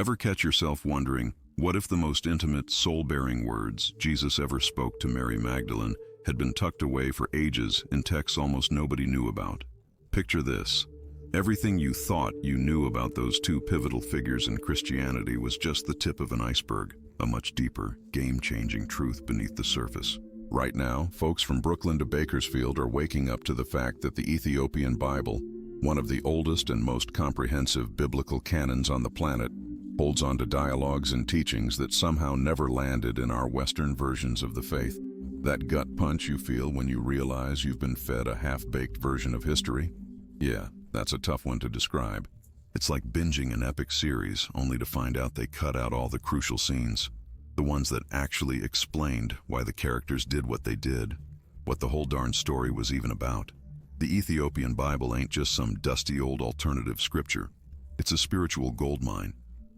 Ever catch yourself wondering, what if the most intimate, soul-bearing words Jesus ever spoke to Mary Magdalene had been tucked away for ages in texts almost nobody knew about? Picture this. Everything you thought you knew about those two pivotal figures in Christianity was just the tip of an iceberg, a much deeper, game-changing truth beneath the surface. Right now, folks from Brooklyn to Bakersfield are waking up to the fact that the Ethiopian Bible, one of the oldest and most comprehensive biblical canons on the planet, holds on to dialogues and teachings that somehow never landed in our Western versions of the faith. That gut punch you feel when you realize you've been fed a half-baked version of history? Yeah, that's a tough one to describe. It's like binging an epic series, only to find out they cut out all the crucial scenes. The ones that actually explained why the characters did what they did, what the whole darn story was even about. The Ethiopian Bible ain't just some dusty old alternative scripture. It's a spiritual goldmine,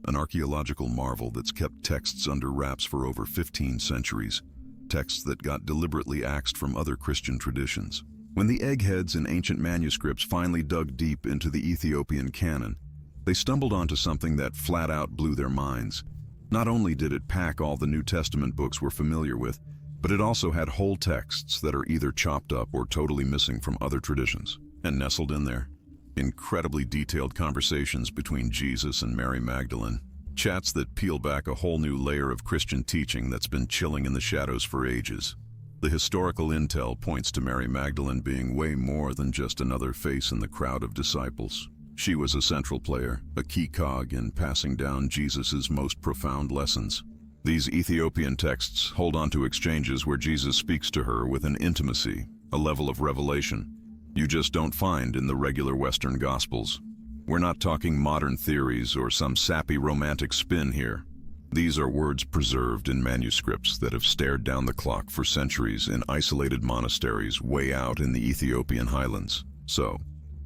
an archaeological marvel that's kept texts under wraps for over 15 centuries, texts that got deliberately axed from other Christian traditions. When the eggheads in ancient manuscripts finally dug deep into the Ethiopian canon, they stumbled onto something that flat out blew their minds. Not only did it pack all the New Testament books we're familiar with, but it also had whole texts that are either chopped up or totally missing from other traditions. And nestled in there, incredibly detailed conversations between Jesus and Mary Magdalene, chats that peel back a whole new layer of Christian teaching that's been chilling in the shadows for ages. The historical intel points to Mary Magdalene being way more than just another face in the crowd of disciples. She was a central player, a key cog in passing down Jesus's most profound lessons. These Ethiopian texts hold on to exchanges where Jesus speaks to her with an intimacy, a level of revelation you just don't find in the regular Western Gospels. We're not talking modern theories or some sappy romantic spin here. These are words preserved in manuscripts that have stared down the clock for centuries in isolated monasteries way out in the Ethiopian highlands. So,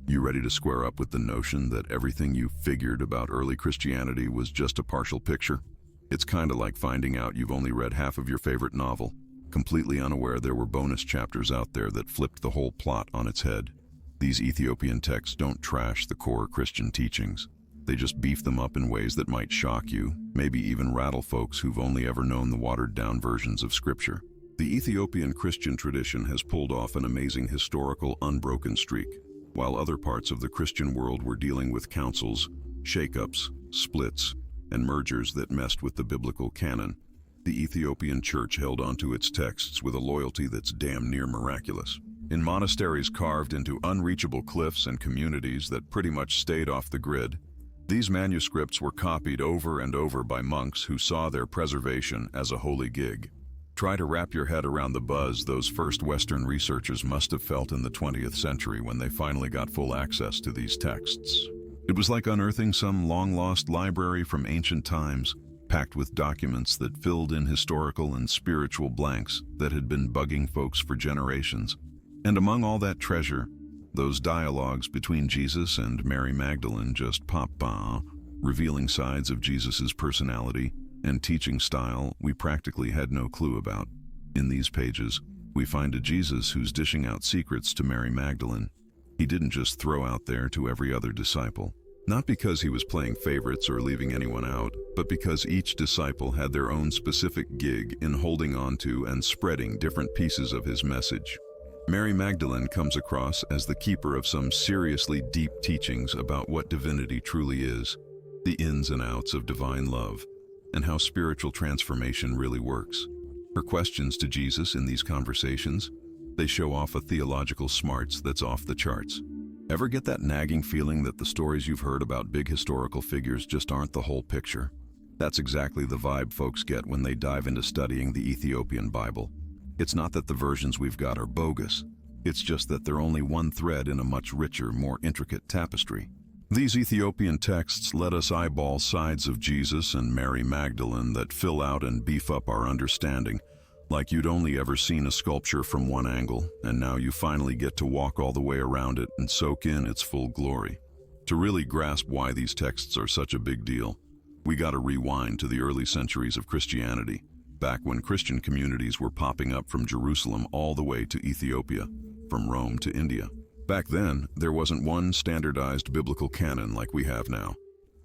you ready to square up with the notion that everything you figured about early Christianity was just a partial picture? It's kinda like finding out you've only read half of your favorite novel, completely unaware there were bonus chapters out there that flipped the whole plot on its head. These Ethiopian texts don't trash the core Christian teachings. They just beef them up in ways that might shock you, maybe even rattle folks who've only ever known the watered-down versions of Scripture. The Ethiopian Christian tradition has pulled off an amazing historical, unbroken streak. While other parts of the Christian world were dealing with councils, shakeups, splits, and mergers that messed with the biblical canon, the Ethiopian church held onto its texts with a loyalty that's damn near miraculous. In monasteries carved into unreachable cliffs and communities that pretty much stayed off the grid, these manuscripts were copied over and over by monks who saw their preservation as a holy gig. Try to wrap your head around the buzz those first Western researchers must have felt in the 20th century when they finally got full access to these texts. It was like unearthing some long-lost library from ancient times, packed with documents that filled in historical and spiritual blanks that had been bugging folks for generations. And among all that treasure, those dialogues between Jesus and Mary Magdalene just pop by, revealing sides of Jesus's personality and teaching style we practically had no clue about. In these pages, we find a Jesus who's dishing out secrets to Mary Magdalene. He didn't just throw out there to every other disciple. Not because he was playing favorites or leaving anyone out, but because each disciple had their own specific gig in holding on to and spreading different pieces of his message. Mary Magdalene comes across as the keeper of some seriously deep teachings about what divinity truly is, the ins and outs of divine love, and how spiritual transformation really works. Her questions to Jesus in these conversations, they show off a theological smarts that's off the charts. Ever get that nagging feeling that the stories you've heard about big historical figures just aren't the whole picture? That's exactly the vibe folks get when they dive into studying the Ethiopian Bible. It's not that the versions we've got are bogus. It's just that they're only one thread in a much richer, more intricate tapestry. These Ethiopian texts let us eyeball sides of Jesus and Mary Magdalene that fill out and beef up our understanding, like you'd only ever seen a sculpture from one angle, and now you finally get to walk all the way around it and soak in its full glory. To really grasp why these texts are such a big deal, we gotta rewind to the early centuries of Christianity, back when Christian communities were popping up from Jerusalem all the way to Ethiopia, from Rome to India. Back then, there wasn't one standardized biblical canon like we have now.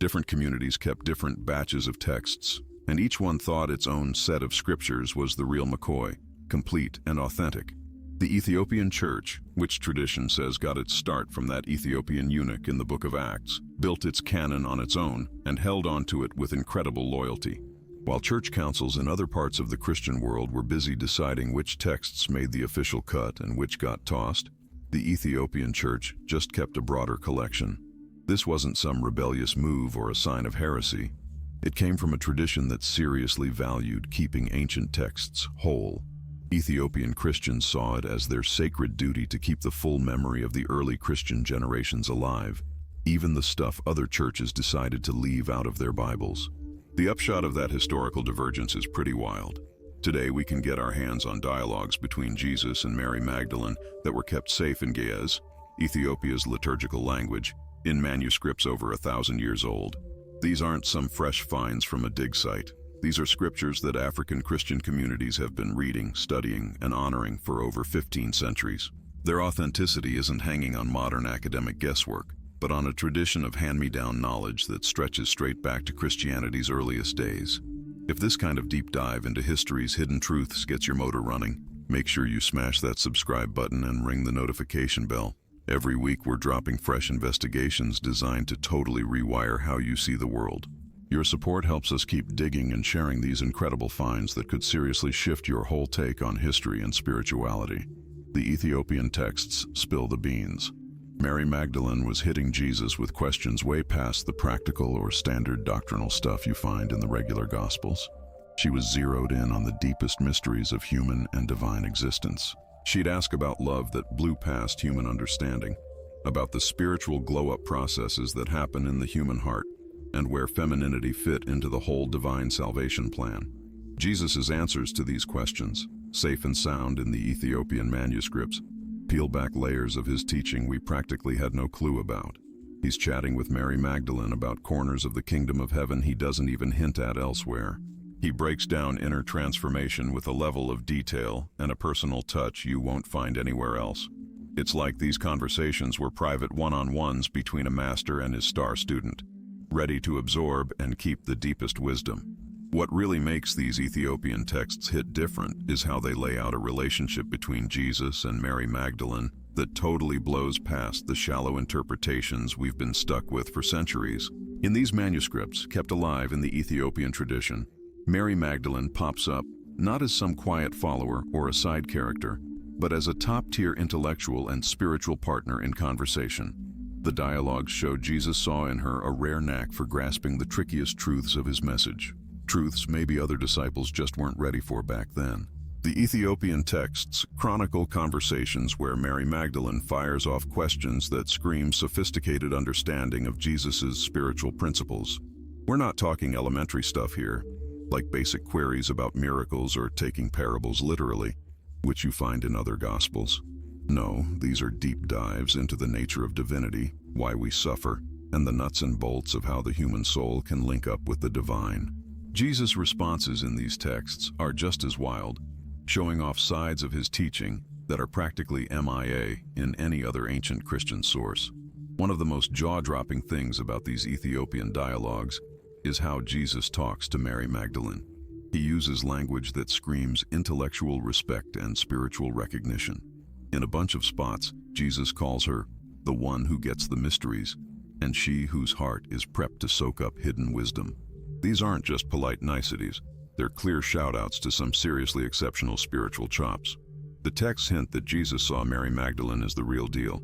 Different communities kept different batches of texts, and each one thought its own set of scriptures was the real McCoy, complete and authentic. The Ethiopian Church, which tradition says got its start from that Ethiopian eunuch in the book of Acts, built its canon on its own and held on to it with incredible loyalty. While church councils in other parts of the Christian world were busy deciding which texts made the official cut and which got tossed, the Ethiopian Church just kept a broader collection. This wasn't some rebellious move or a sign of heresy. It came from a tradition that seriously valued keeping ancient texts whole. Ethiopian Christians saw it as their sacred duty to keep the full memory of the early Christian generations alive, even the stuff other churches decided to leave out of their Bibles. The upshot of that historical divergence is pretty wild. Today we can get our hands on dialogues between Jesus and Mary Magdalene that were kept safe in Ge'ez, Ethiopia's liturgical language, in manuscripts over 1,000 years old. These aren't some fresh finds from a dig site. These are scriptures that African Christian communities have been reading, studying, and honoring for over 15 centuries. Their authenticity isn't hanging on modern academic guesswork, but on a tradition of hand-me-down knowledge that stretches straight back to Christianity's earliest days. If this kind of deep dive into history's hidden truths gets your motor running, make sure you smash that subscribe button and ring the notification bell. Every week we're dropping fresh investigations designed to totally rewire how you see the world. Your support helps us keep digging and sharing these incredible finds that could seriously shift your whole take on history and spirituality. The Ethiopian texts spill the beans. Mary Magdalene was hitting Jesus with questions way past the practical or standard doctrinal stuff you find in the regular Gospels. She was zeroed in on the deepest mysteries of human and divine existence. She'd ask about love that blew past human understanding, about the spiritual glow-up processes that happen in the human heart, and where femininity fit into the whole divine salvation plan. Jesus' answers to these questions, safe and sound in the Ethiopian manuscripts, peel back layers of his teaching we practically had no clue about. He's chatting with Mary Magdalene about corners of the kingdom of heaven he doesn't even hint at elsewhere. He breaks down inner transformation with a level of detail and a personal touch you won't find anywhere else. It's like these conversations were private one-on-ones between a master and his star student, ready to absorb and keep the deepest wisdom. What really makes these Ethiopian texts hit different is how they lay out a relationship between Jesus and Mary Magdalene that totally blows past the shallow interpretations we've been stuck with for centuries. In these manuscripts, kept alive in the Ethiopian tradition, Mary Magdalene pops up not as some quiet follower or a side character, but as a top-tier intellectual and spiritual partner in conversation. The dialogues show Jesus saw in her a rare knack for grasping the trickiest truths of his message, truths maybe other disciples just weren't ready for back then. The Ethiopian texts chronicle conversations where Mary Magdalene fires off questions that scream sophisticated understanding of Jesus' spiritual principles. We're not talking elementary stuff here, like basic queries about miracles or taking parables literally, which you find in other Gospels. No, these are deep dives into the nature of divinity, why we suffer, and the nuts and bolts of how the human soul can link up with the divine. Jesus' responses in these texts are just as wild, showing off sides of his teaching that are practically MIA in any other ancient Christian source. One of the most jaw-dropping things about these Ethiopian dialogues is how Jesus talks to Mary Magdalene. He uses language that screams intellectual respect and spiritual recognition. In a bunch of spots, Jesus calls her the one who gets the mysteries, and she whose heart is prepped to soak up hidden wisdom. These aren't just polite niceties, they're clear shout-outs to some seriously exceptional spiritual chops. The texts hint that Jesus saw Mary Magdalene as the real deal,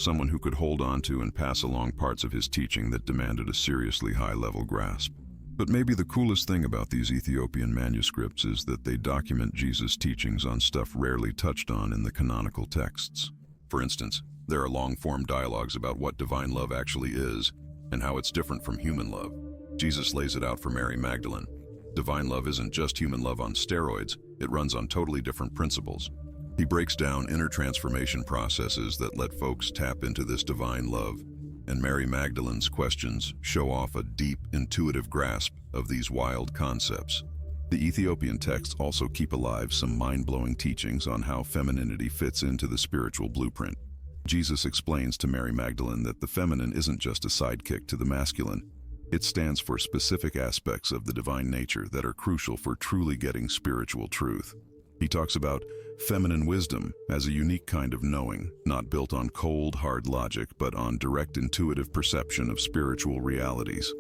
someone who could hold on to and pass along parts of his teaching that demanded a seriously high-level grasp. But maybe the coolest thing about these Ethiopian manuscripts is that they document Jesus' teachings on stuff rarely touched on in the canonical texts. For instance, there are long-form dialogues about what divine love actually is and how it's different from human love. Jesus lays it out for Mary Magdalene. Divine love isn't just human love on steroids, it runs on totally different principles. He breaks down inner transformation processes that let folks tap into this divine love, and Mary Magdalene's questions show off a deep, intuitive grasp of these wild concepts. The Ethiopian texts also keep alive some mind-blowing teachings on how femininity fits into the spiritual blueprint. Jesus explains to Mary Magdalene that the feminine isn't just a sidekick to the masculine. It stands for specific aspects of the divine nature that are crucial for truly getting spiritual truth. He talks about feminine wisdom as a unique kind of knowing, not built on cold, hard logic, but on direct intuitive perception of spiritual realities.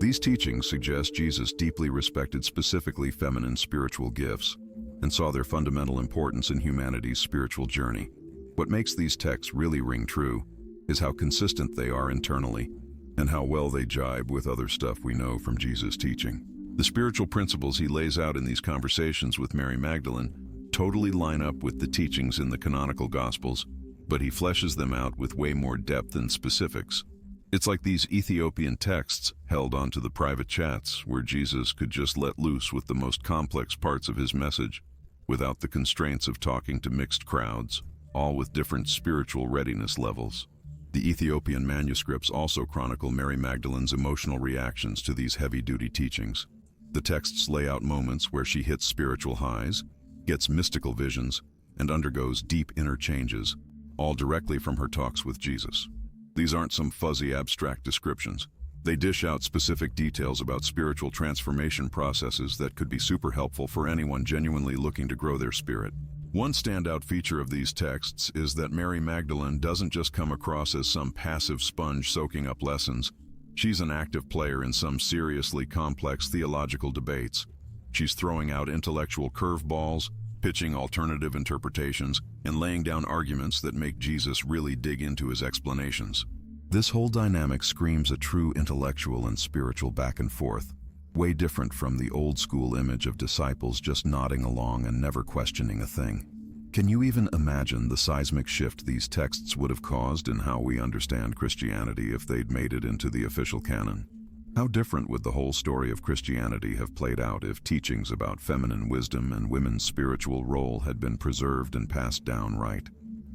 These teachings suggest Jesus deeply respected specifically feminine spiritual gifts and saw their fundamental importance in humanity's spiritual journey. What makes these texts really ring true is how consistent they are internally and how well they jibe with other stuff we know from Jesus' teaching. The spiritual principles he lays out in these conversations with Mary Magdalene totally line up with the teachings in the canonical Gospels, but he fleshes them out with way more depth and specifics. It's like these Ethiopian texts held onto the private chats where Jesus could just let loose with the most complex parts of his message without the constraints of talking to mixed crowds, all with different spiritual readiness levels. The Ethiopian manuscripts also chronicle Mary Magdalene's emotional reactions to these heavy-duty teachings. The texts lay out moments where she hits spiritual highs, gets mystical visions, and undergoes deep inner changes, all directly from her talks with Jesus. These aren't some fuzzy abstract descriptions. They dish out specific details about spiritual transformation processes that could be super helpful for anyone genuinely looking to grow their spirit. One standout feature of these texts is that Mary Magdalene doesn't just come across as some passive sponge soaking up lessons. She's an active player in some seriously complex theological debates. She's throwing out intellectual curveballs, pitching alternative interpretations, and laying down arguments that make Jesus really dig into his explanations. This whole dynamic screams a true intellectual and spiritual back and forth, way different from the old-school image of disciples just nodding along and never questioning a thing. Can you even imagine the seismic shift these texts would have caused in how we understand Christianity if they'd made it into the official canon? How different would the whole story of Christianity have played out if teachings about feminine wisdom and women's spiritual role had been preserved and passed down right,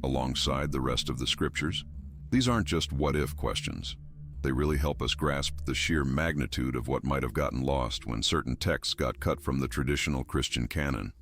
alongside the rest of the scriptures? These aren't just what-if questions. They really help us grasp the sheer magnitude of what might have gotten lost when certain texts got cut from the traditional Christian canon.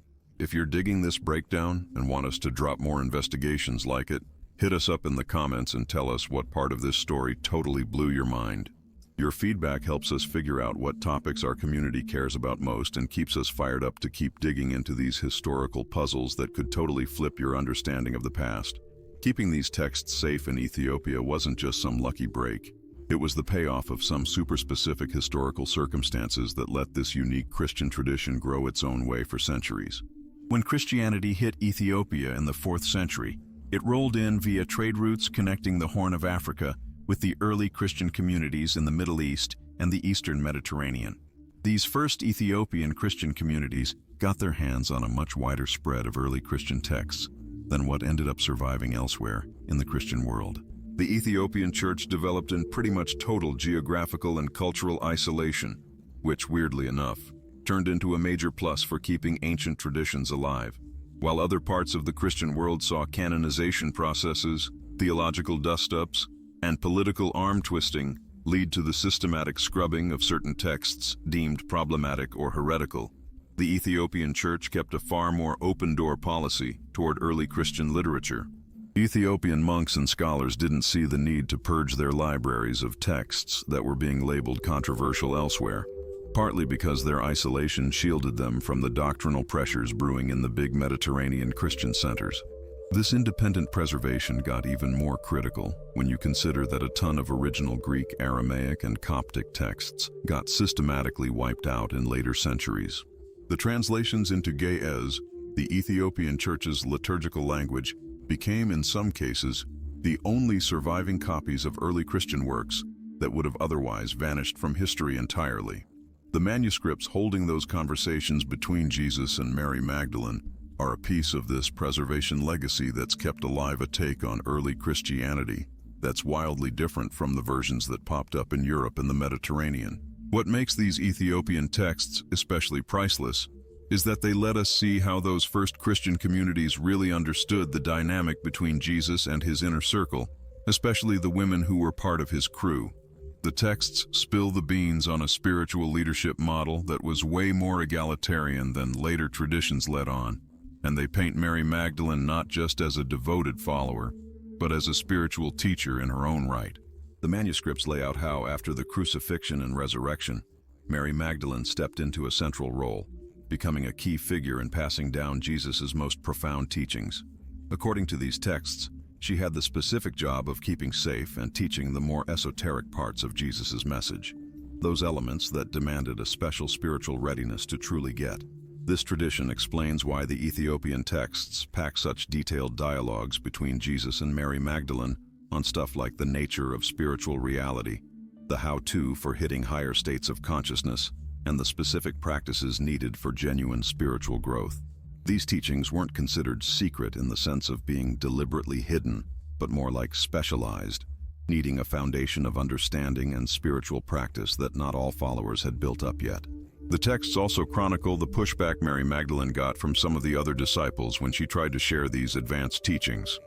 If you're digging this breakdown and want us to drop more investigations like it, hit us up in the comments and tell us what part of this story totally blew your mind. Your feedback helps us figure out what topics our community cares about most and keeps us fired up to keep digging into these historical puzzles that could totally flip your understanding of the past. Keeping these texts safe in Ethiopia wasn't just some lucky break. It was the payoff of some super specific historical circumstances that let this unique Christian tradition grow its own way for centuries. When Christianity hit Ethiopia in the 4th century, it rolled in via trade routes connecting the Horn of Africa with the early Christian communities in the Middle East and the Eastern Mediterranean. These first Ethiopian Christian communities got their hands on a much wider spread of early Christian texts than what ended up surviving elsewhere in the Christian world. The Ethiopian church developed in pretty much total geographical and cultural isolation, which, weirdly enough, turned into a major plus for keeping ancient traditions alive. While other parts of the Christian world saw canonization processes, theological dust-ups, and political arm-twisting lead to the systematic scrubbing of certain texts deemed problematic or heretical, the Ethiopian church kept a far more open-door policy toward early Christian literature. Ethiopian monks and scholars didn't see the need to purge their libraries of texts that were being labeled controversial elsewhere, partly because their isolation shielded them from the doctrinal pressures brewing in the big Mediterranean Christian centers. This independent preservation got even more critical when you consider that a ton of original Greek, Aramaic, and Coptic texts got systematically wiped out in later centuries. The translations into Ge'ez, the Ethiopian church's liturgical language, became in some cases the only surviving copies of early Christian works that would have otherwise vanished from history entirely. The manuscripts holding those conversations between Jesus and Mary Magdalene are a piece of this preservation legacy that's kept alive a take on early Christianity that's wildly different from the versions that popped up in Europe and the Mediterranean. What makes these Ethiopian texts especially priceless is that they let us see how those first Christian communities really understood the dynamic between Jesus and his inner circle, especially the women who were part of his crew. The texts spill the beans on a spiritual leadership model that was way more egalitarian than later traditions led on, and they paint Mary Magdalene not just as a devoted follower, but as a spiritual teacher in her own right. The manuscripts lay out how, after the crucifixion and resurrection, Mary Magdalene stepped into a central role, becoming a key figure in passing down Jesus' most profound teachings. According to these texts, she had the specific job of keeping safe and teaching the more esoteric parts of Jesus' message, those elements that demanded a special spiritual readiness to truly get. This tradition explains why the Ethiopian texts pack such detailed dialogues between Jesus and Mary Magdalene on stuff like the nature of spiritual reality, the how-to for hitting higher states of consciousness, and the specific practices needed for genuine spiritual growth. These teachings weren't considered secret in the sense of being deliberately hidden, but more like specialized, needing a foundation of understanding and spiritual practice that not all followers had built up yet. The texts also chronicle the pushback Mary Magdalene got from some of the other disciples when she tried to share these advanced teachings.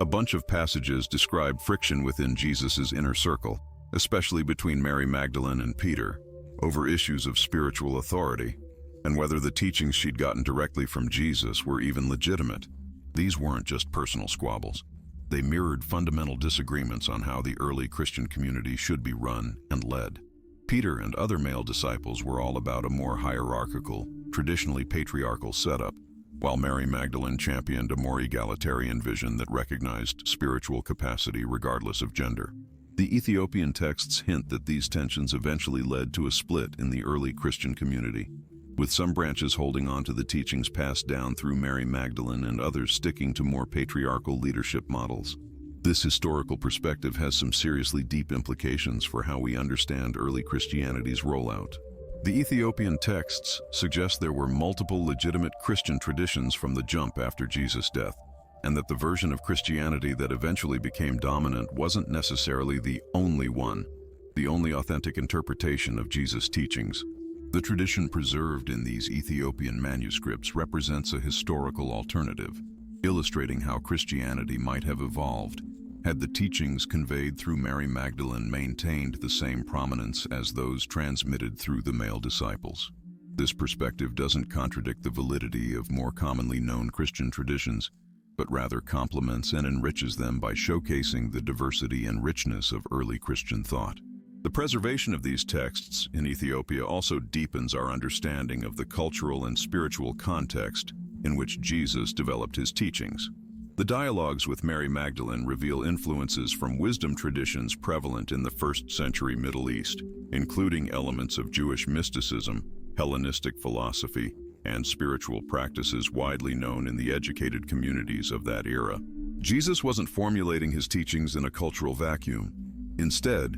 A bunch of passages describe friction within Jesus' inner circle, especially between Mary Magdalene and Peter, over issues of spiritual authority, and whether the teachings she'd gotten directly from Jesus were even legitimate. These weren't just personal squabbles. They mirrored fundamental disagreements on how the early Christian community should be run and led. Peter and other male disciples were all about a more hierarchical, traditionally patriarchal setup, while Mary Magdalene championed a more egalitarian vision that recognized spiritual capacity regardless of gender. The Ethiopian texts hint that these tensions eventually led to a split in the early Christian community, with some branches holding on to the teachings passed down through Mary Magdalene and others sticking to more patriarchal leadership models. This historical perspective has some seriously deep implications for how we understand early Christianity's rollout. The Ethiopian texts suggest there were multiple legitimate Christian traditions from the jump after Jesus' death, and that the version of Christianity that eventually became dominant wasn't necessarily the only one, the only authentic interpretation of Jesus' teachings. The tradition preserved in these Ethiopian manuscripts represents a historical alternative, illustrating how Christianity might have evolved had the teachings conveyed through Mary Magdalene maintained the same prominence as those transmitted through the male disciples. This perspective doesn't contradict the validity of more commonly known Christian traditions, but rather complements and enriches them by showcasing the diversity and richness of early Christian thought. The preservation of these texts in Ethiopia also deepens our understanding of the cultural and spiritual context in which Jesus developed his teachings. The dialogues with Mary Magdalene reveal influences from wisdom traditions prevalent in the first-century Middle East, including elements of Jewish mysticism, Hellenistic philosophy, and spiritual practices widely known in the educated communities of that era. Jesus wasn't formulating his teachings in a cultural vacuum. Instead,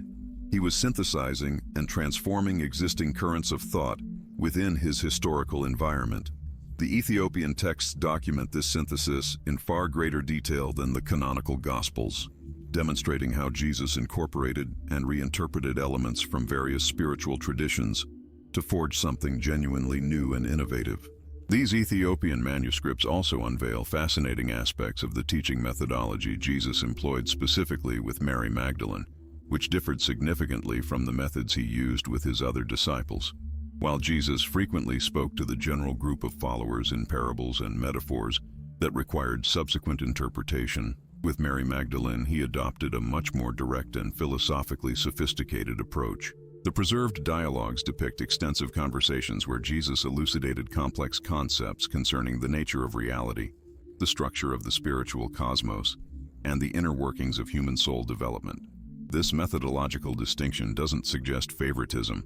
he was synthesizing and transforming existing currents of thought within his historical environment. The Ethiopian texts document this synthesis in far greater detail than the canonical Gospels, demonstrating how Jesus incorporated and reinterpreted elements from various spiritual traditions to forge something genuinely new and innovative. These Ethiopian manuscripts also unveil fascinating aspects of the teaching methodology Jesus employed specifically with Mary Magdalene, which differed significantly from the methods he used with his other disciples. While Jesus frequently spoke to the general group of followers in parables and metaphors that required subsequent interpretation, with Mary Magdalene he adopted a much more direct and philosophically sophisticated approach. The preserved dialogues depict extensive conversations where Jesus elucidated complex concepts concerning the nature of reality, the structure of the spiritual cosmos, and the inner workings of human soul development. This methodological distinction doesn't suggest favoritism,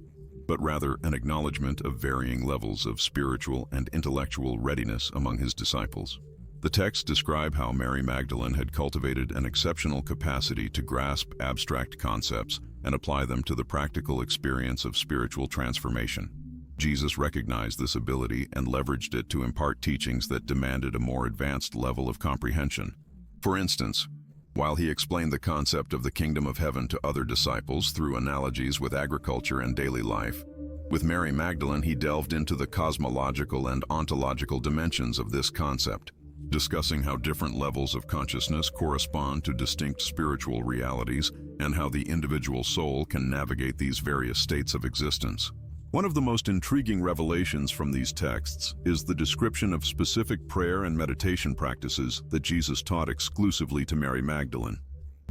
but rather an acknowledgement of varying levels of spiritual and intellectual readiness among his disciples. The texts describe how Mary Magdalene had cultivated an exceptional capacity to grasp abstract concepts and apply them to the practical experience of spiritual transformation. Jesus recognized this ability and leveraged it to impart teachings that demanded a more advanced level of comprehension. For instance, while he explained the concept of the kingdom of heaven to other disciples through analogies with agriculture and daily life, with Mary Magdalene he delved into the cosmological and ontological dimensions of this concept, discussing how different levels of consciousness correspond to distinct spiritual realities and how the individual soul can navigate these various states of existence. One of the most intriguing revelations from these texts is the description of specific prayer and meditation practices that Jesus taught exclusively to Mary Magdalene.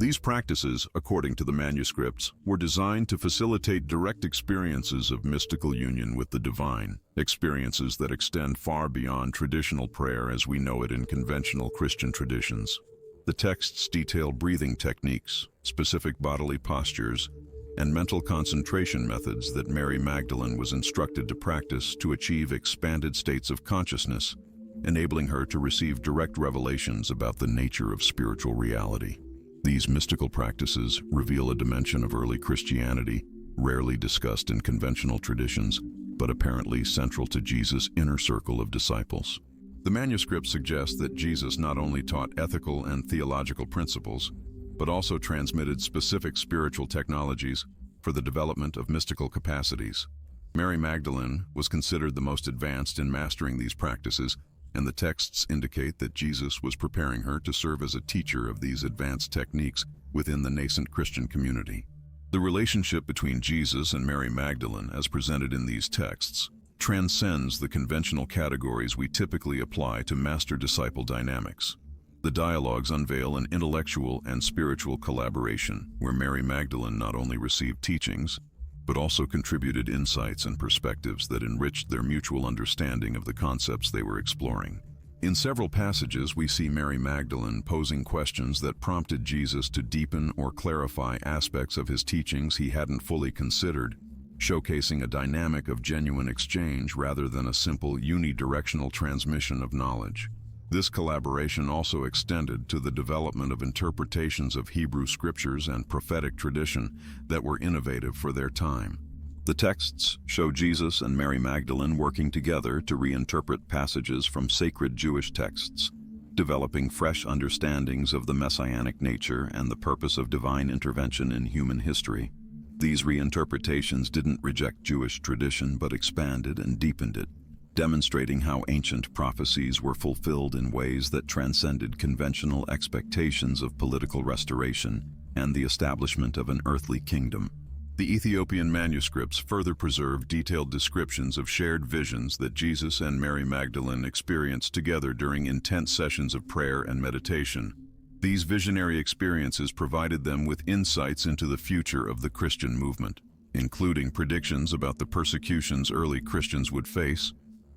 These practices, according to the manuscripts, were designed to facilitate direct experiences of mystical union with the divine, experiences that extend far beyond traditional prayer as we know it in conventional Christian traditions. The texts detail breathing techniques, specific bodily postures, and mental concentration methods that Mary Magdalene was instructed to practice to achieve expanded states of consciousness, enabling her to receive direct revelations about the nature of spiritual reality. These mystical practices reveal a dimension of early Christianity, rarely discussed in conventional traditions, but apparently central to Jesus' inner circle of disciples. The manuscript suggests that Jesus not only taught ethical and theological principles, but also transmitted specific spiritual technologies for the development of mystical capacities. Mary Magdalene was considered the most advanced in mastering these practices, and the texts indicate that Jesus was preparing her to serve as a teacher of these advanced techniques within the nascent Christian community. The relationship between Jesus and Mary Magdalene, as presented in these texts, transcends the conventional categories we typically apply to master-disciple dynamics. The dialogues unveil an intellectual and spiritual collaboration where Mary Magdalene not only received teachings, but also contributed insights and perspectives that enriched their mutual understanding of the concepts they were exploring. In several passages, we see Mary Magdalene posing questions that prompted Jesus to deepen or clarify aspects of his teachings he hadn't fully considered, showcasing a dynamic of genuine exchange rather than a simple unidirectional transmission of knowledge. This collaboration also extended to the development of interpretations of Hebrew scriptures and prophetic tradition that were innovative for their time. The texts show Jesus and Mary Magdalene working together to reinterpret passages from sacred Jewish texts, developing fresh understandings of the messianic nature and the purpose of divine intervention in human history. These reinterpretations didn't reject Jewish tradition but expanded and deepened it, demonstrating how ancient prophecies were fulfilled in ways that transcended conventional expectations of political restoration and the establishment of an earthly kingdom. The Ethiopian manuscripts further preserve detailed descriptions of shared visions that Jesus and Mary Magdalene experienced together during intense sessions of prayer and meditation. These visionary experiences provided them with insights into the future of the Christian movement, including predictions about the persecutions early Christians would face,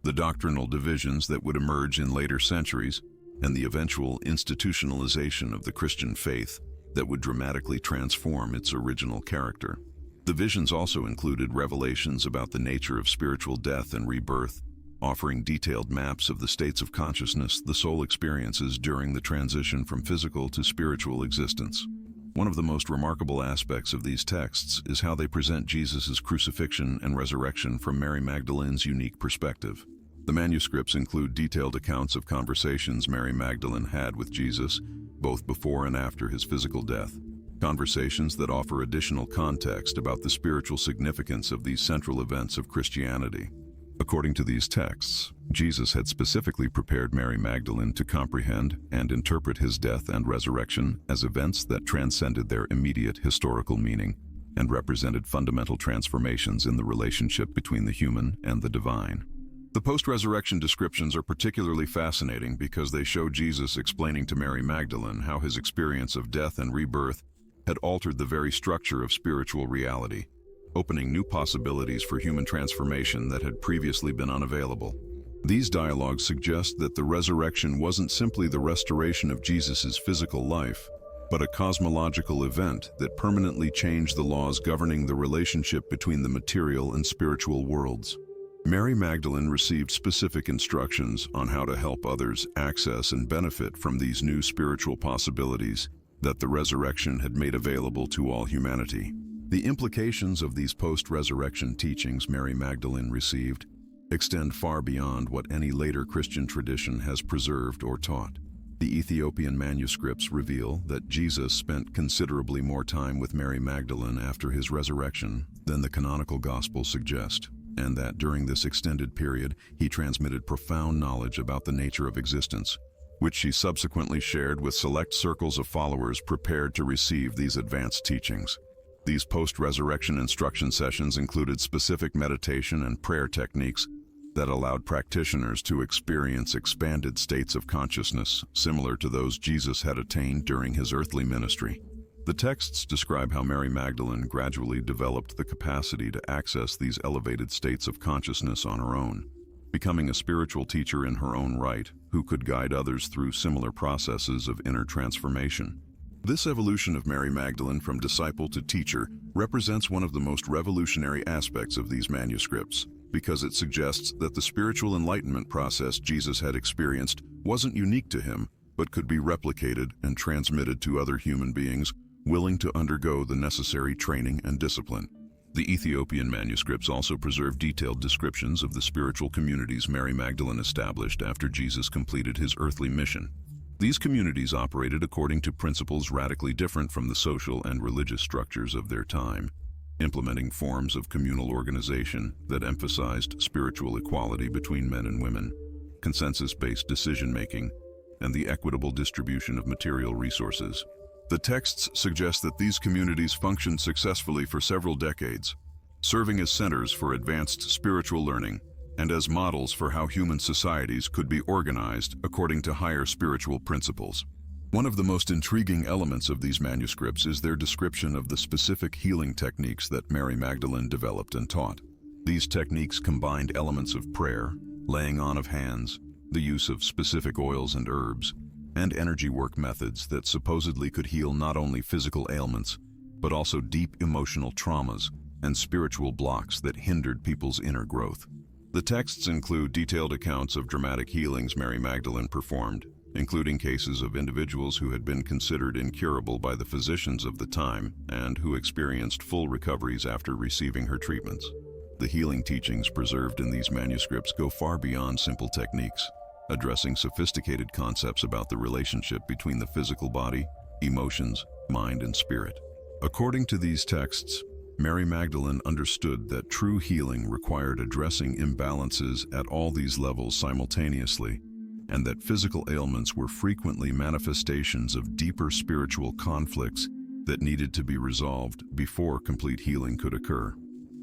the doctrinal divisions that would emerge in later centuries, and the eventual institutionalization of the Christian faith that would dramatically transform its original character. The visions also included revelations about the nature of spiritual death and rebirth, offering detailed maps of the states of consciousness the soul experiences during the transition from physical to spiritual existence. One of the most remarkable aspects of these texts is how they present Jesus' crucifixion and resurrection from Mary Magdalene's unique perspective. The manuscripts include detailed accounts of conversations Mary Magdalene had with Jesus, both before and after his physical death. Conversations that offer additional context about the spiritual significance of these central events of Christianity. According to these texts, Jesus had specifically prepared Mary Magdalene to comprehend and interpret his death and resurrection as events that transcended their immediate historical meaning and represented fundamental transformations in the relationship between the human and the divine. The post-resurrection descriptions are particularly fascinating because they show Jesus explaining to Mary Magdalene how his experience of death and rebirth had altered the very structure of spiritual reality, opening new possibilities for human transformation that had previously been unavailable. These dialogues suggest that the resurrection wasn't simply the restoration of Jesus' physical life, but a cosmological event that permanently changed the laws governing the relationship between the material and spiritual worlds. Mary Magdalene received specific instructions on how to help others access and benefit from these new spiritual possibilities that the resurrection had made available to all humanity. The implications of these post-resurrection teachings Mary Magdalene received extend far beyond what any later Christian tradition has preserved or taught. The Ethiopian manuscripts reveal that Jesus spent considerably more time with Mary Magdalene after his resurrection than the canonical Gospels suggest, and that during this extended period he transmitted profound knowledge about the nature of existence, which she subsequently shared with select circles of followers prepared to receive these advanced teachings. These post-resurrection instruction sessions included specific meditation and prayer techniques that allowed practitioners to experience expanded states of consciousness similar to those Jesus had attained during his earthly ministry. The texts describe how Mary Magdalene gradually developed the capacity to access these elevated states of consciousness on her own, becoming a spiritual teacher in her own right who could guide others through similar processes of inner transformation. This evolution of Mary Magdalene from disciple to teacher represents one of the most revolutionary aspects of these manuscripts, because it suggests that the spiritual enlightenment process Jesus had experienced wasn't unique to him, but could be replicated and transmitted to other human beings willing to undergo the necessary training and discipline. The Ethiopian manuscripts also preserve detailed descriptions of the spiritual communities Mary Magdalene established after Jesus completed his earthly mission. These communities operated according to principles radically different from the social and religious structures of their time, implementing forms of communal organization that emphasized spiritual equality between men and women, consensus-based decision-making, and the equitable distribution of material resources. The texts suggest that these communities functioned successfully for several decades, serving as centers for advanced spiritual learning and as models for how human societies could be organized according to higher spiritual principles. One of the most intriguing elements of these manuscripts is their description of the specific healing techniques that Mary Magdalene developed and taught. These techniques combined elements of prayer, laying on of hands, the use of specific oils and herbs, and energy work methods that supposedly could heal not only physical ailments, but also deep emotional traumas and spiritual blocks that hindered people's inner growth. The texts include detailed accounts of dramatic healings Mary Magdalene performed, including cases of individuals who had been considered incurable by the physicians of the time and who experienced full recoveries after receiving her treatments. The healing teachings preserved in these manuscripts go far beyond simple techniques, addressing sophisticated concepts about the relationship between the physical body, emotions, mind, and spirit. According to these texts, Mary Magdalene understood that true healing required addressing imbalances at all these levels simultaneously, and that physical ailments were frequently manifestations of deeper spiritual conflicts that needed to be resolved before complete healing could occur.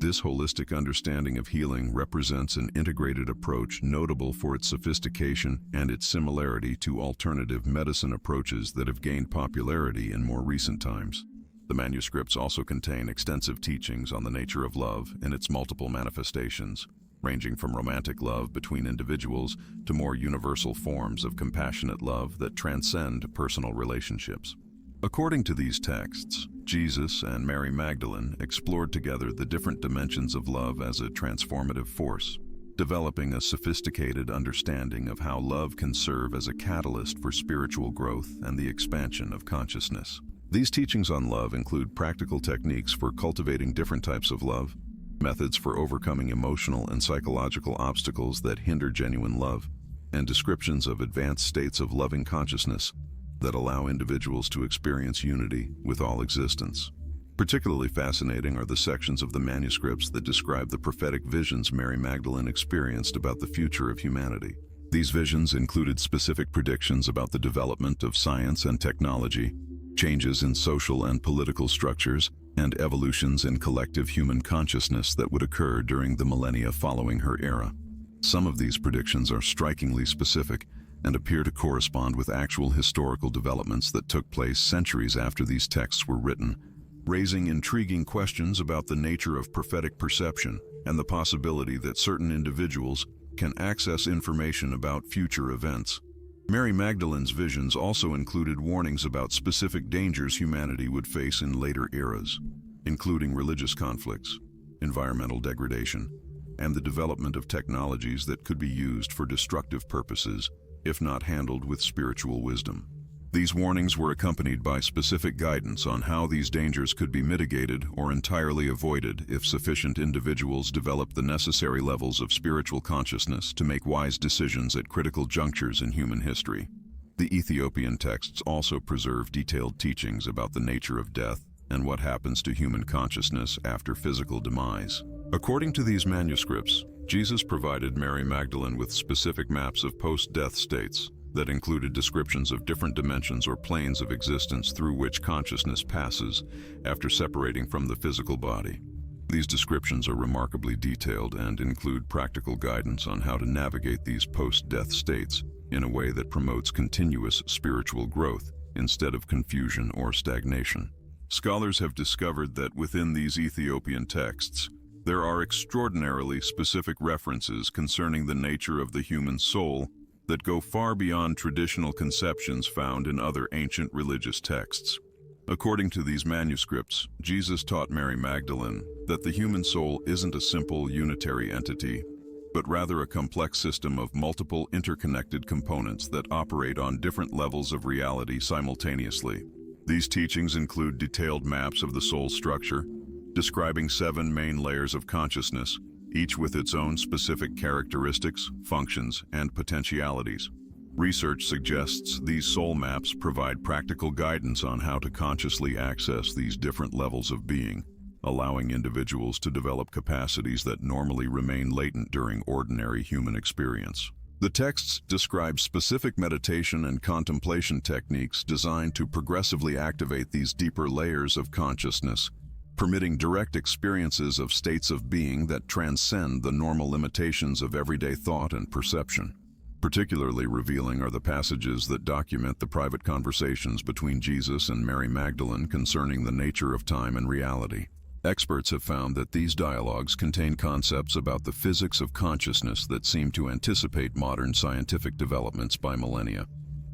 This holistic understanding of healing represents an integrated approach notable for its sophistication and its similarity to alternative medicine approaches that have gained popularity in more recent times. The manuscripts also contain extensive teachings on the nature of love and its multiple manifestations, ranging from romantic love between individuals to more universal forms of compassionate love that transcend personal relationships. According to these texts, Jesus and Mary Magdalene explored together the different dimensions of love as a transformative force, developing a sophisticated understanding of how love can serve as a catalyst for spiritual growth and the expansion of consciousness. These teachings on love include practical techniques for cultivating different types of love, methods for overcoming emotional and psychological obstacles that hinder genuine love, and descriptions of advanced states of loving consciousness that allow individuals to experience unity with all existence. Particularly fascinating are the sections of the manuscripts that describe the prophetic visions Mary Magdalene experienced about the future of humanity. These visions included specific predictions about the development of science and technology, changes in social and political structures, and evolutions in collective human consciousness that would occur during the millennia following her era. Some of these predictions are strikingly specific and appear to correspond with actual historical developments that took place centuries after these texts were written, raising intriguing questions about the nature of prophetic perception and the possibility that certain individuals can access information about future events. Mary Magdalene's visions also included warnings about specific dangers humanity would face in later eras, including religious conflicts, environmental degradation, and the development of technologies that could be used for destructive purposes if not handled with spiritual wisdom. These warnings were accompanied by specific guidance on how these dangers could be mitigated or entirely avoided if sufficient individuals developed the necessary levels of spiritual consciousness to make wise decisions at critical junctures in human history. The Ethiopian texts also preserve detailed teachings about the nature of death and what happens to human consciousness after physical demise. According to these manuscripts, Jesus provided Mary Magdalene with specific maps of post-death states that included descriptions of different dimensions or planes of existence through which consciousness passes after separating from the physical body. These descriptions are remarkably detailed and include practical guidance on how to navigate these post-death states in a way that promotes continuous spiritual growth instead of confusion or stagnation. Scholars have discovered that within these Ethiopian texts, there are extraordinarily specific references concerning the nature of the human soul that go far beyond traditional conceptions found in other ancient religious texts. According to these manuscripts, Jesus taught Mary Magdalene that the human soul isn't a simple unitary entity, but rather a complex system of multiple interconnected components that operate on different levels of reality simultaneously. These teachings include detailed maps of the soul's structure, describing 7 main layers of consciousness, each with its own specific characteristics, functions, and potentialities. Research suggests these soul maps provide practical guidance on how to consciously access these different levels of being, allowing individuals to develop capacities that normally remain latent during ordinary human experience. The texts describe specific meditation and contemplation techniques designed to progressively activate these deeper layers of consciousness, permitting direct experiences of states of being that transcend the normal limitations of everyday thought and perception. Particularly revealing are the passages that document the private conversations between Jesus and Mary Magdalene concerning the nature of time and reality. Experts have found that these dialogues contain concepts about the physics of consciousness that seem to anticipate modern scientific developments by millennia.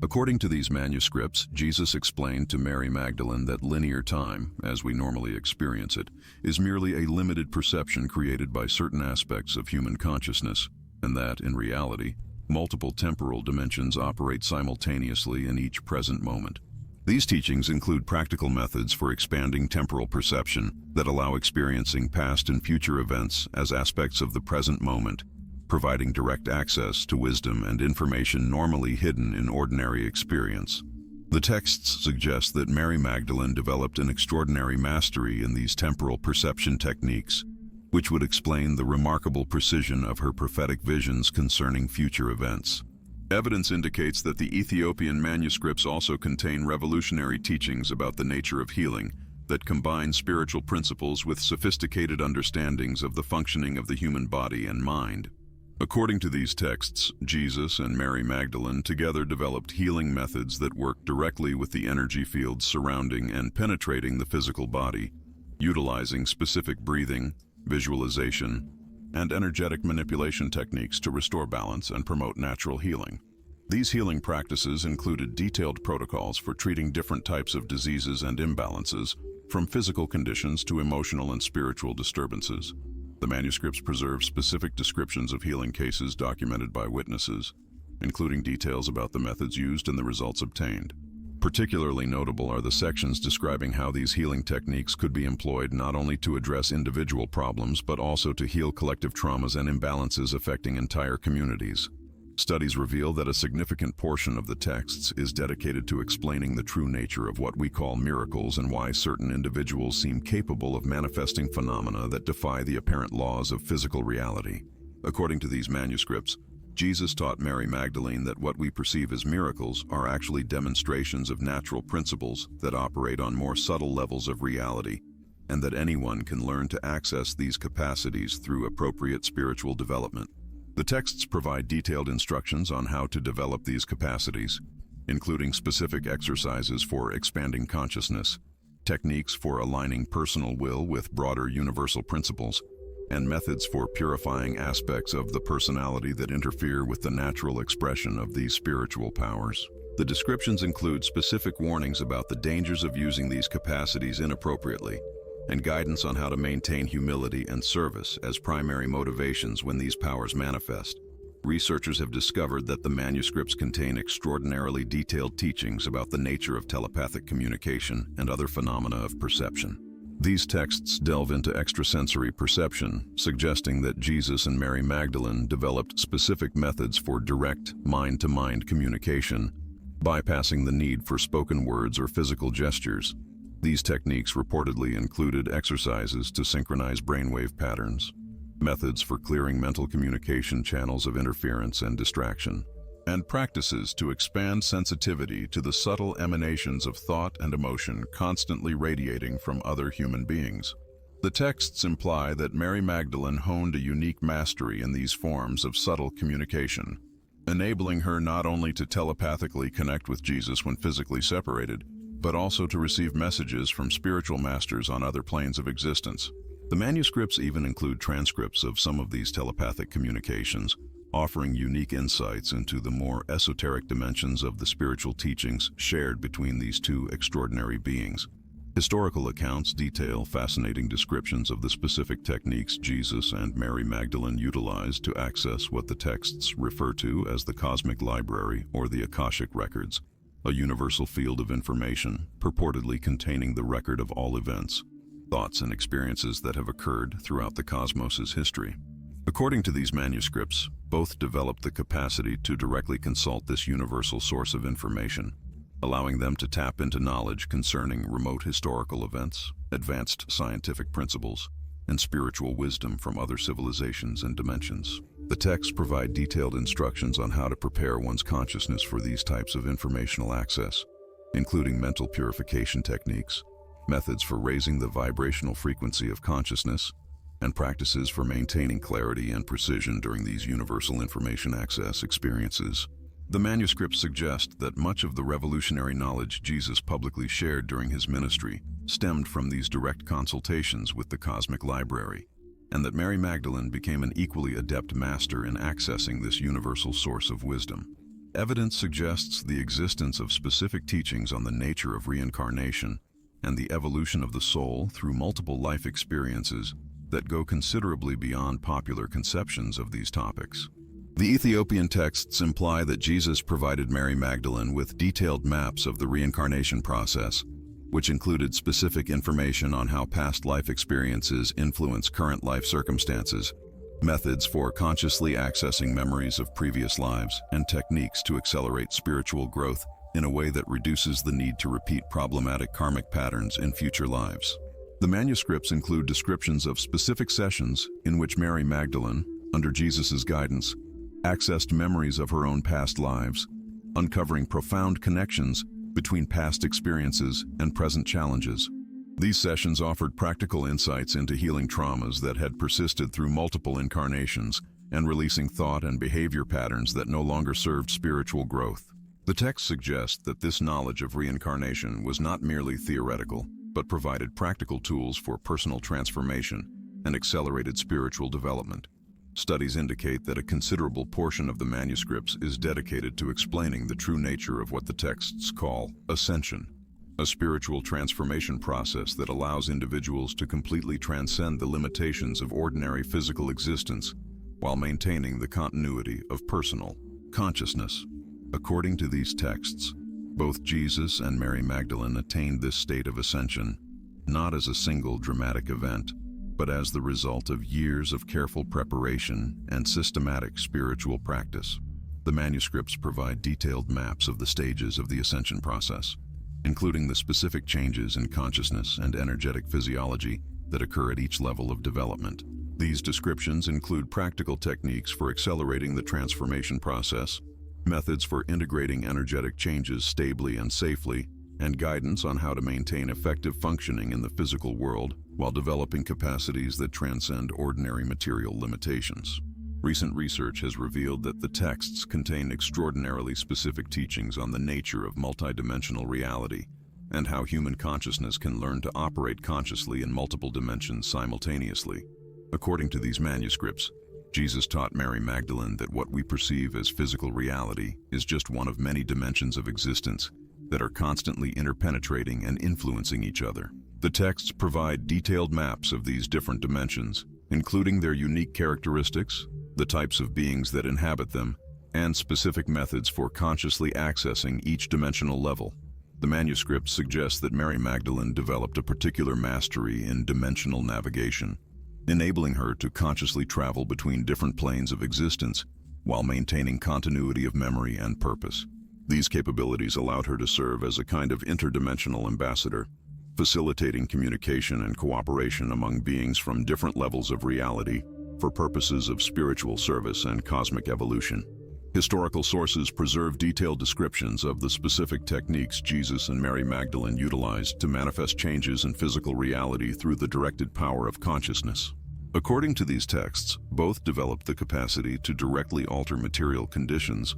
According to these manuscripts, Jesus explained to Mary Magdalene that linear time, as we normally experience it, is merely a limited perception created by certain aspects of human consciousness, and that, in reality, multiple temporal dimensions operate simultaneously in each present moment. These teachings include practical methods for expanding temporal perception that allow experiencing past and future events as aspects of the present moment, providing direct access to wisdom and information normally hidden in ordinary experience. The texts suggest that Mary Magdalene developed an extraordinary mastery in these temporal perception techniques, which would explain the remarkable precision of her prophetic visions concerning future events. Evidence indicates that the Ethiopian manuscripts also contain revolutionary teachings about the nature of healing that combine spiritual principles with sophisticated understandings of the functioning of the human body and mind. According to these texts, Jesus and Mary Magdalene together developed healing methods that work directly with the energy fields surrounding and penetrating the physical body, utilizing specific breathing, visualization, and energetic manipulation techniques to restore balance and promote natural healing. These healing practices included detailed protocols for treating different types of diseases and imbalances, from physical conditions to emotional and spiritual disturbances. The manuscripts preserve specific descriptions of healing cases documented by witnesses, including details about the methods used and the results obtained. Particularly notable are the sections describing how these healing techniques could be employed not only to address individual problems but also to heal collective traumas and imbalances affecting entire communities. Studies reveal that a significant portion of the texts is dedicated to explaining the true nature of what we call miracles and why certain individuals seem capable of manifesting phenomena that defy the apparent laws of physical reality. According to these manuscripts, Jesus taught Mary Magdalene that what we perceive as miracles are actually demonstrations of natural principles that operate on more subtle levels of reality, and that anyone can learn to access these capacities through appropriate spiritual development. The texts provide detailed instructions on how to develop these capacities, including specific exercises for expanding consciousness, techniques for aligning personal will with broader universal principles, and methods for purifying aspects of the personality that interfere with the natural expression of these spiritual powers. The descriptions include specific warnings about the dangers of using these capacities inappropriately, and guidance on how to maintain humility and service as primary motivations when these powers manifest. Researchers have discovered that the manuscripts contain extraordinarily detailed teachings about the nature of telepathic communication and other phenomena of perception. These texts delve into extrasensory perception, suggesting that Jesus and Mary Magdalene developed specific methods for direct, mind-to-mind communication, bypassing the need for spoken words or physical gestures. These techniques reportedly included exercises to synchronize brainwave patterns, methods for clearing mental communication channels of interference and distraction, and practices to expand sensitivity to the subtle emanations of thought and emotion constantly radiating from other human beings. The texts imply that Mary Magdalene honed a unique mastery in these forms of subtle communication, enabling her not only to telepathically connect with Jesus when physically separated, but also to receive messages from spiritual masters on other planes of existence. The manuscripts even include transcripts of some of these telepathic communications, offering unique insights into the more esoteric dimensions of the spiritual teachings shared between these two extraordinary beings. Historical accounts detail fascinating descriptions of the specific techniques Jesus and Mary Magdalene utilized to access what the texts refer to as the cosmic library or the Akashic records, a universal field of information purportedly containing the record of all events, thoughts, and experiences that have occurred throughout the cosmos's history. According to these manuscripts, both developed the capacity to directly consult this universal source of information, allowing them to tap into knowledge concerning remote historical events, advanced scientific principles, and spiritual wisdom from other civilizations and dimensions. The texts provide detailed instructions on how to prepare one's consciousness for these types of informational access, including mental purification techniques, methods for raising the vibrational frequency of consciousness, and practices for maintaining clarity and precision during these universal information access experiences. The manuscripts suggest that much of the revolutionary knowledge Jesus publicly shared during his ministry stemmed from these direct consultations with the cosmic library, and that Mary Magdalene became an equally adept master in accessing this universal source of wisdom. Evidence suggests the existence of specific teachings on the nature of reincarnation and the evolution of the soul through multiple life experiences that go considerably beyond popular conceptions of these topics. The Ethiopian texts imply that Jesus provided Mary Magdalene with detailed maps of the reincarnation process, which included specific information on how past life experiences influence current life circumstances, methods for consciously accessing memories of previous lives, and techniques to accelerate spiritual growth in a way that reduces the need to repeat problematic karmic patterns in future lives. The manuscripts include descriptions of specific sessions in which Mary Magdalene, under Jesus' guidance, accessed memories of her own past lives, uncovering profound connections between past experiences and present challenges. These sessions offered practical insights into healing traumas that had persisted through multiple incarnations and releasing thought and behavior patterns that no longer served spiritual growth. The text suggests that this knowledge of reincarnation was not merely theoretical, but provided practical tools for personal transformation and accelerated spiritual development. Studies indicate that a considerable portion of the manuscripts is dedicated to explaining the true nature of what the texts call ascension, a spiritual transformation process that allows individuals to completely transcend the limitations of ordinary physical existence while maintaining the continuity of personal consciousness. According to these texts, both Jesus and Mary Magdalene attained this state of ascension not as a single dramatic event, but as the result of years of careful preparation and systematic spiritual practice. The manuscripts provide detailed maps of the stages of the ascension process, including the specific changes in consciousness and energetic physiology that occur at each level of development. These descriptions include practical techniques for accelerating the transformation process, methods for integrating energetic changes stably and safely, and guidance on how to maintain effective functioning in the physical world while developing capacities that transcend ordinary material limitations. Recent research has revealed that the texts contain extraordinarily specific teachings on the nature of multidimensional reality and how human consciousness can learn to operate consciously in multiple dimensions simultaneously. According to these manuscripts, Jesus taught Mary Magdalene that what we perceive as physical reality is just one of many dimensions of existence that are constantly interpenetrating and influencing each other. The texts provide detailed maps of these different dimensions, including their unique characteristics, the types of beings that inhabit them, and specific methods for consciously accessing each dimensional level. The manuscript suggests that Mary Magdalene developed a particular mastery in dimensional navigation, enabling her to consciously travel between different planes of existence while maintaining continuity of memory and purpose. These capabilities allowed her to serve as a kind of interdimensional ambassador, facilitating communication and cooperation among beings from different levels of reality for purposes of spiritual service and cosmic evolution. Historical sources preserve detailed descriptions of the specific techniques Jesus and Mary Magdalene utilized to manifest changes in physical reality through the directed power of consciousness. According to these texts, both developed the capacity to directly alter material conditions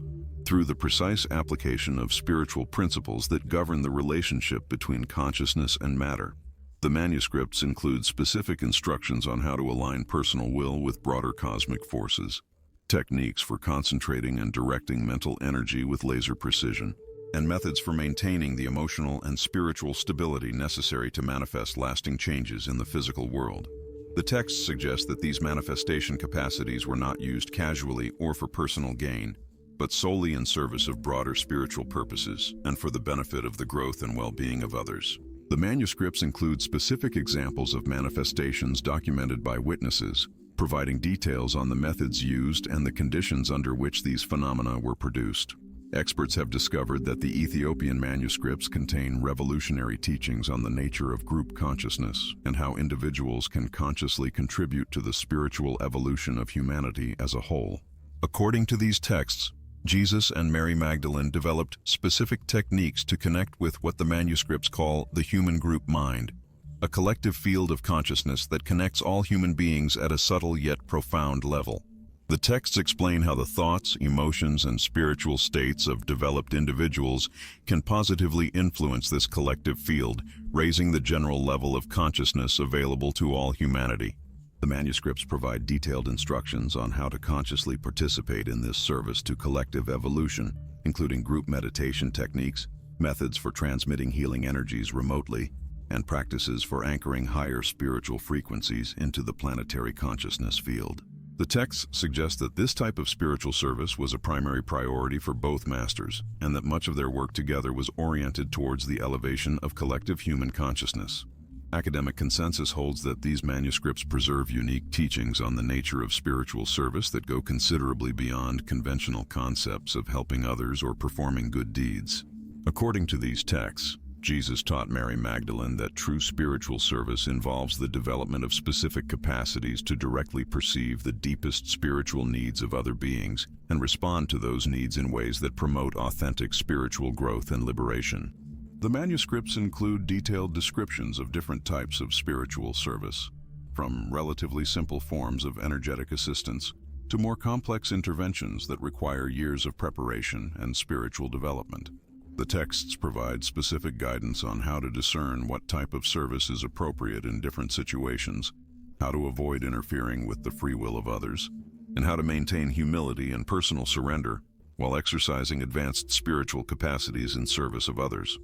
through the precise application of spiritual principles that govern the relationship between consciousness and matter. The manuscripts include specific instructions on how to align personal will with broader cosmic forces, techniques for concentrating and directing mental energy with laser precision, and methods for maintaining the emotional and spiritual stability necessary to manifest lasting changes in the physical world. The texts suggest that these manifestation capacities were not used casually or for personal gain, but solely in service of broader spiritual purposes and for the benefit of the growth and well-being of others. The manuscripts include specific examples of manifestations documented by witnesses, providing details on the methods used and the conditions under which these phenomena were produced. Experts have discovered that the Ethiopian manuscripts contain revolutionary teachings on the nature of group consciousness and how individuals can consciously contribute to the spiritual evolution of humanity as a whole. According to these texts, Jesus and Mary Magdalene developed specific techniques to connect with what the manuscripts call the human group mind, a collective field of consciousness that connects all human beings at a subtle yet profound level. The texts explain how the thoughts, emotions, and spiritual states of developed individuals can positively influence this collective field, raising the general level of consciousness available to all humanity. The manuscripts provide detailed instructions on how to consciously participate in this service to collective evolution, including group meditation techniques, methods for transmitting healing energies remotely, and practices for anchoring higher spiritual frequencies into the planetary consciousness field. The texts suggest that this type of spiritual service was a primary priority for both masters, and that much of their work together was oriented towards the elevation of collective human consciousness. Academic consensus holds that these manuscripts preserve unique teachings on the nature of spiritual service that go considerably beyond conventional concepts of helping others or performing good deeds. According to these texts, Jesus taught Mary Magdalene that true spiritual service involves the development of specific capacities to directly perceive the deepest spiritual needs of other beings and respond to those needs in ways that promote authentic spiritual growth and liberation. The manuscripts include detailed descriptions of different types of spiritual service, from relatively simple forms of energetic assistance to more complex interventions that require years of preparation and spiritual development. The texts provide specific guidance on how to discern what type of service is appropriate in different situations, how to avoid interfering with the free will of others, and how to maintain humility and personal surrender while exercising advanced spiritual capacities in service of others.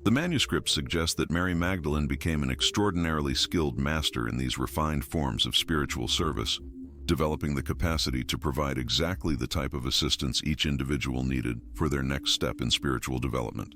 The manuscripts suggest that Mary Magdalene became an extraordinarily skilled master in these refined forms of spiritual service, developing the capacity to provide exactly the type of assistance each individual needed for their next step in spiritual development.